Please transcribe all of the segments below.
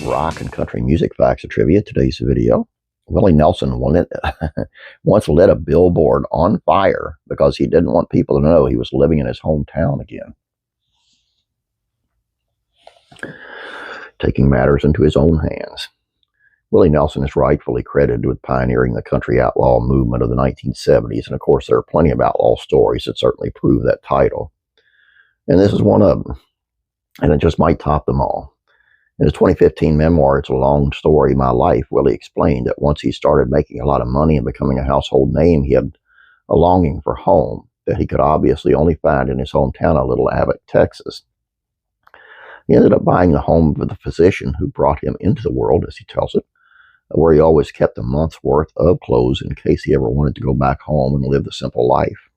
Rock and country music facts and trivia. Today's video. Willie Nelson once lit a billboard on fire because he didn't want people to know he was living in his hometown again. Taking matters into his own hands. Willie Nelson is rightfully credited with pioneering the country outlaw movement of the 1970s, and of course there are plenty of outlaw stories that certainly prove that title. And this is one of them, and it just might top them all. In his 2015 memoir, It's a Long Story, My Life, Willie explained that once he started making a lot of money and becoming a household name, he had a longing for home that he could obviously only find in his hometown of Little Abbott, Texas. He ended up buying the home of the physician who brought him into the world, as he tells it, where he always kept a month's worth of clothes in case he ever wanted to go back home and live the simple life.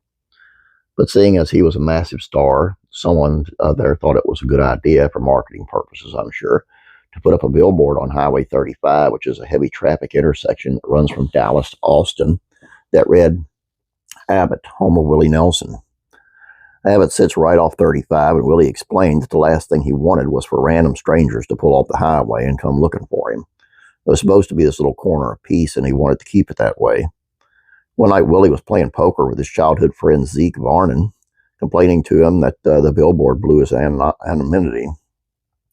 But seeing as he was a massive star, someone there thought it was a good idea for marketing purposes, I'm sure, to put up a billboard on Highway 35, which is a heavy traffic intersection that runs from Dallas to Austin, that read, Abbott, home of Willie Nelson. Abbott sits right off 35, and Willie explained that the last thing he wanted was for random strangers to pull off the highway and come looking for him. It was supposed to be this little corner of peace, and he wanted to keep it that way. One night, Willie was playing poker with his childhood friend Zeke Varnon, complaining to him that the billboard blew his anonymity.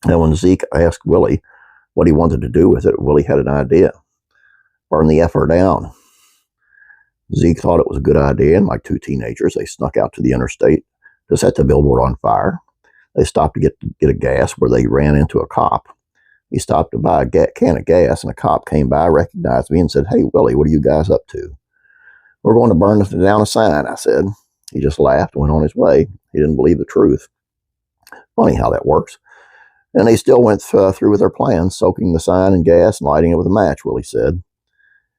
And when Zeke asked Willie what he wanted to do with it, Willie had an idea. Burn the effer down. Zeke thought it was a good idea, and like two teenagers, they snuck out to the interstate to set the billboard on fire. They stopped to get a gas where they ran into a cop. He stopped to buy a can of gas, and a cop came by, recognized me, and said, Hey, Willie, what are you guys up to? We're going to burn down a sign, I said. He just laughed and went on his way. He didn't believe the truth. Funny how that works. And they still went through with their plans, soaking the sign in gas and lighting it with a match, Willie said.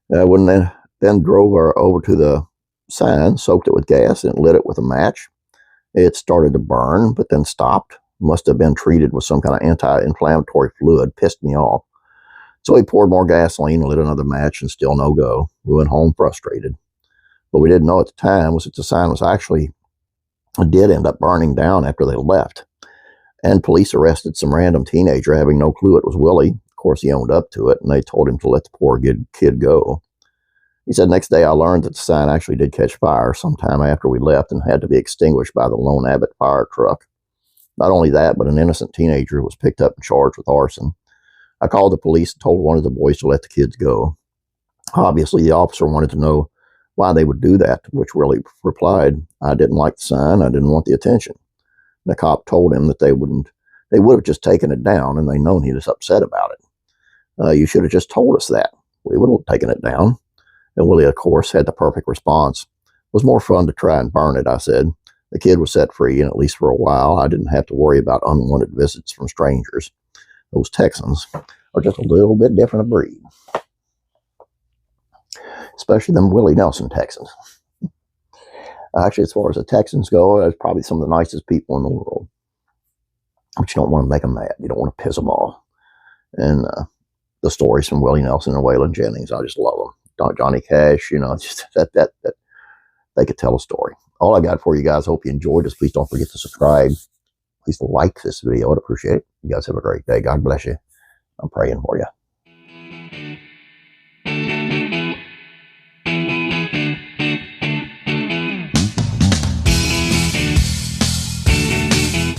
When they then drove over to the sign, soaked it with gas, and lit it with a match, it started to burn, but then stopped. Must have been treated with some kind of anti-inflammatory fluid. Pissed me off. So he poured more gasoline and lit another match, and still no go. We went home frustrated. What we didn't know at the time was that the sign did end up burning down after they left. And police arrested some random teenager having no clue it was Willie. Of course, he owned up to it, and they told him to let the poor kid go. He said, next day I learned that the sign actually did catch fire sometime after we left and had to be extinguished by the lone Abbott fire truck. Not only that, but an innocent teenager was picked up and charged with arson. I called the police and told one of the boys to let the kids go. Obviously, the officer wanted to know why they would do that, to which Willie replied, I didn't like the sign, I didn't want the attention. And the cop told him that they would have just taken it down, and they known he was upset about it. You should have just told us that. We would have taken it down. And Willie, of course, had the perfect response. It was more fun to try and burn it, I said. The kid was set free, and at least for a while, I didn't have to worry about unwanted visits from strangers. Those Texans are just a little bit different of breed. Especially them Willie Nelson Texans. Actually, as far as the Texans go, they're probably some of the nicest people in the world. But you don't want to make them mad. You don't want to piss them off. And the stories from Willie Nelson and Waylon Jennings, I just love them. Johnny Cash, just that they could tell a story. All I got for you guys. Hope you enjoyed this. Please don't forget to subscribe. Please like this video. I'd appreciate it. You guys have a great day. God bless you. I'm praying for you.